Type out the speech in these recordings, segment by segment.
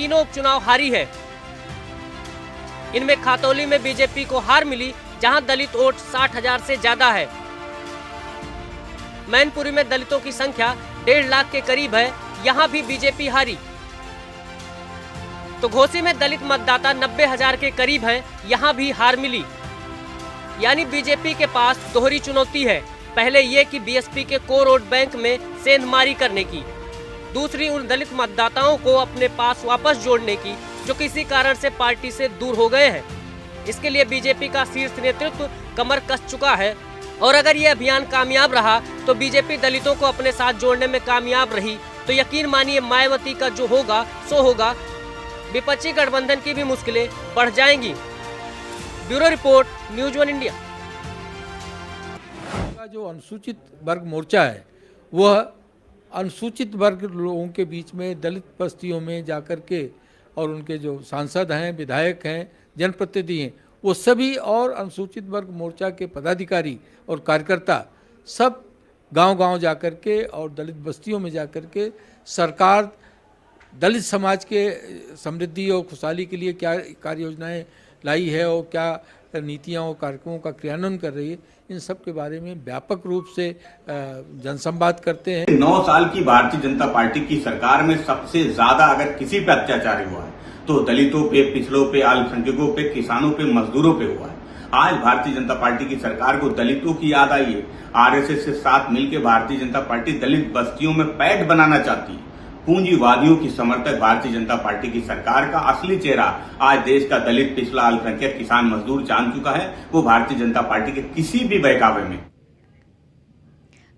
तीनों उपचुनाव हारी है। इनमें खातौली में बीजेपी को हार मिली, जहां दलित वोट 60,000 से ज्यादा है। मैनपुरी में दलितों की संख्या 1.5 लाख के करीब है, यहां भी बीजेपी हारी। तो घोसी में दलित मतदाता 90,000 के करीब हैं, यहां भी हार मिली। यानी बीजेपी के पास दोहरी चुनौती है, पहले ये कि बीएसपी के कोर वोट बैंक में सेंधमारी करने की, दूसरी उन दलित मतदाताओं को अपने पास वापस जोड़ने की जो किसी कारण से पार्टी से दूर हो गए हैं। इसके लिए बीजेपी का शीर्ष नेतृत्व कमर कस चुका है और अगर ये अभियान कामयाब रहा तो बीजेपी दलितों को अपने साथ जोड़ने में कामयाब रही तो यकीन मानिए मायावती का जो होगा सो होगा, विपक्षी गठबंधन की भी मुश्किलें बढ़ जाएंगी। Bureau report, news 1 India. जो अनुसूचित वर्ग मोर्चा है वह अनुसूचित वर्ग लोगों के बीच में दलित बस्तियों में जाकर के और उनके जो सांसद हैं, विधायक हैं, जनप्रतिनिधि हैं, वो सभी और अनुसूचित वर्ग मोर्चा के पदाधिकारी और कार्यकर्ता सब गांव-गांव जाकर के और दलित बस्तियों में जाकर के सरकार दलित समाज के समृद्धि और खुशहाली के लिए क्या कार्य योजनाएं लाई है और क्या नीतियां और कार्यक्रमों का क्रियान्वयन कर रही है, इन सब के बारे में व्यापक रूप से जनसंवाद करते हैं। 9 साल की भारतीय जनता पार्टी की सरकार में सबसे ज्यादा अगर किसी पे अत्याचार हुआ है तो दलितों पे, पिछड़ों पे, अल्पसंख्यकों पे, किसानों पे, मजदूरों पे हुआ है। आज भारतीय जनता पार्टी की सरकार को दलितों की याद आई है। आरएसएस के साथ मिलकर भारतीय जनता पार्टी दलित बस्तियों में पैठ बनाना चाहती है। पूंजीवादियों की समर्थक भारतीय जनता पार्टी की सरकार का असली चेहरा आज देश का दलित, पिछड़ा, अल्पसंख्यक, किसान, मजदूर जान चुका है। वो भारतीय जनता पार्टी के किसी भी बहकावे में।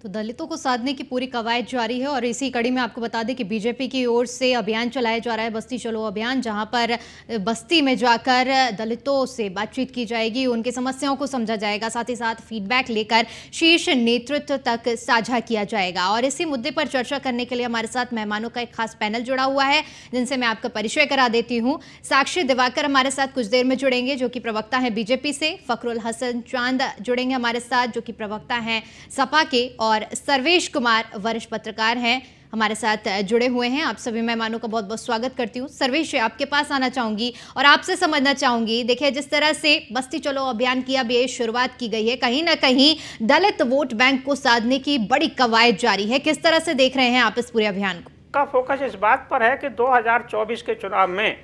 तो दलितों को साधने की पूरी कवायद जारी है और इसी कड़ी में आपको बता दें कि बीजेपी की ओर से अभियान चलाया जा रहा है, बस्ती चलो अभियान, जहां पर बस्ती में जाकर दलितों से बातचीत की जाएगी, उनकी समस्याओं को समझा जाएगा, साथ ही साथ फीडबैक लेकर शीर्ष नेतृत्व तक साझा किया जाएगा। और इसी मुद्दे पर चर्चा करने के लिए हमारे साथ मेहमानों का एक खास पैनल जुड़ा हुआ है, जिनसे मैं आपका परिचय करा देती हूँ। साक्षी दिवाकर हमारे साथ कुछ देर में जुड़ेंगे, जो कि प्रवक्ता है बीजेपी से। फखरुल हसन चांद जुड़ेंगे हमारे साथ, जो कि प्रवक्ता हैं सपा के। और सर्वेश कुमार वरिष्ठ पत्रकार हैं, हमारे साथ जुड़े हुए हैं। आप सभी मेहमानों का बहुत बहुत स्वागत करती हूँ। सर्वेश, आपके पास आना चाहूंगी और आपसे समझना चाहूंगी, देखिए जिस तरह से बस्ती चलो अभियान की अब ये शुरुआत की गई है, कहीं ना कहीं दलित वोट बैंक को साधने की बड़ी कवायद जारी है, किस तरह से देख रहे हैं आप इस पूरे अभियान को? का फोकस इस बात पर है कि 2024 के चुनाव में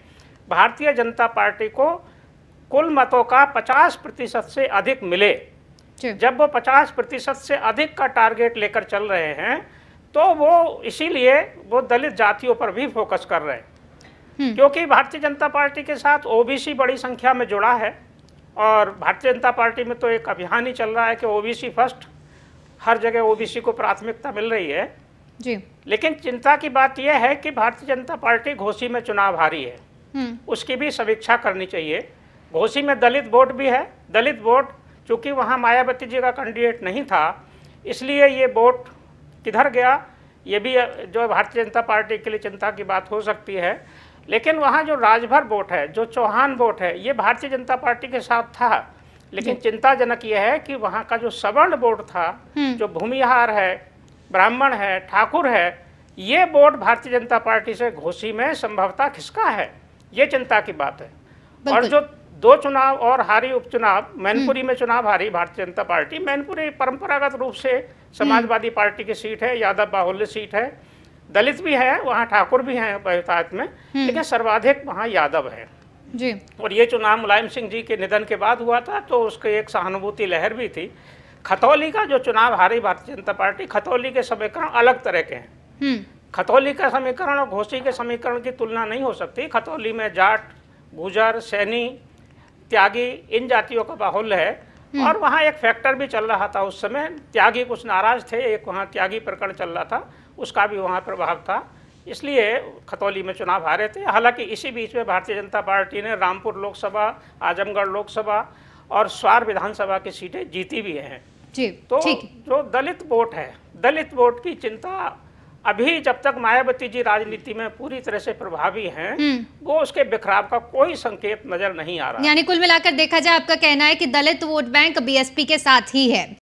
भारतीय जनता पार्टी को कुल मतों का 50% से अधिक मिले। जब वो 50% से अधिक का टारगेट लेकर चल रहे हैं तो वो इसीलिए वो दलित जातियों पर भी फोकस कर रहे हैं, क्योंकि भारतीय जनता पार्टी के साथ ओबीसी बड़ी संख्या में जुड़ा है। और भारतीय जनता पार्टी में तो एक अभियान ही चल रहा है कि ओबीसी फर्स्ट, हर जगह ओबीसी को प्राथमिकता मिल रही है जी। लेकिन चिंता की बात यह है कि भारतीय जनता पार्टी घोसी में चुनाव हारी है, उसकी भी समीक्षा करनी चाहिए। घोसी में दलित वोट भी है, दलित वोट चूँकि वहाँ मायावती जी का कैंडिडेट नहीं था, इसलिए ये वोट किधर गया, ये भी जो भारतीय जनता पार्टी के लिए चिंता की बात हो सकती है। लेकिन वहाँ जो राजभर वोट है, जो चौहान वोट है, ये भारतीय जनता पार्टी के साथ था। लेकिन चिंताजनक ये है कि वहाँ का जो सवर्ण वोट था, जो भूमिहार है, ब्राह्मण है, ठाकुर है, ये वोट भारतीय जनता पार्टी से घोसी में संभवतः खिसका है। ये चिंता की बात है। और जो 2 चुनाव और हारी उपचुनाव, मैनपुरी में चुनाव हारी भारतीय जनता पार्टी। मैनपुरी परंपरागत रूप से समाजवादी पार्टी की सीट है, यादव बाहुल्य सीट है, दलित भी है, वहाँ ठाकुर भी हैं बहुतायत में, लेकिन सर्वाधिक वहाँ यादव है जी। और ये चुनाव मुलायम सिंह जी के निधन के बाद हुआ था, तो उसके एक सहानुभूति लहर भी थी। खतौली का जो चुनाव हारी भारतीय जनता पार्टी, खतौली के समीकरण अलग तरह के हैं। खतौली का समीकरण और घोसी के समीकरण की तुलना नहीं हो सकती। खतौली में जाट, गुजर, सैनी, त्यागी, इन जातियों का बाहुल्य है। और वहाँ एक फैक्टर भी चल रहा था उस समय, त्यागी कुछ नाराज थे, एक वहाँ त्यागी प्रकरण चल रहा था, उसका भी वहाँ प्रभाव था, इसलिए खतौली में चुनाव हारे थे। हालांकि इसी बीच में भारतीय जनता पार्टी ने रामपुर लोकसभा, आजमगढ़ लोकसभा और स्वार विधानसभा की सीटें जीती भी हैं जी। तो जो दलित वोट है, दलित वोट की चिंता अभी जब तक मायावती जी राजनीति में पूरी तरह से प्रभावी हैं, वो उसके बिखराव का कोई संकेत नजर नहीं आ रहा। यानी कुल मिलाकर देखा जाए, आपका कहना है कि दलित वोट बैंक बीएसपी के साथ ही है।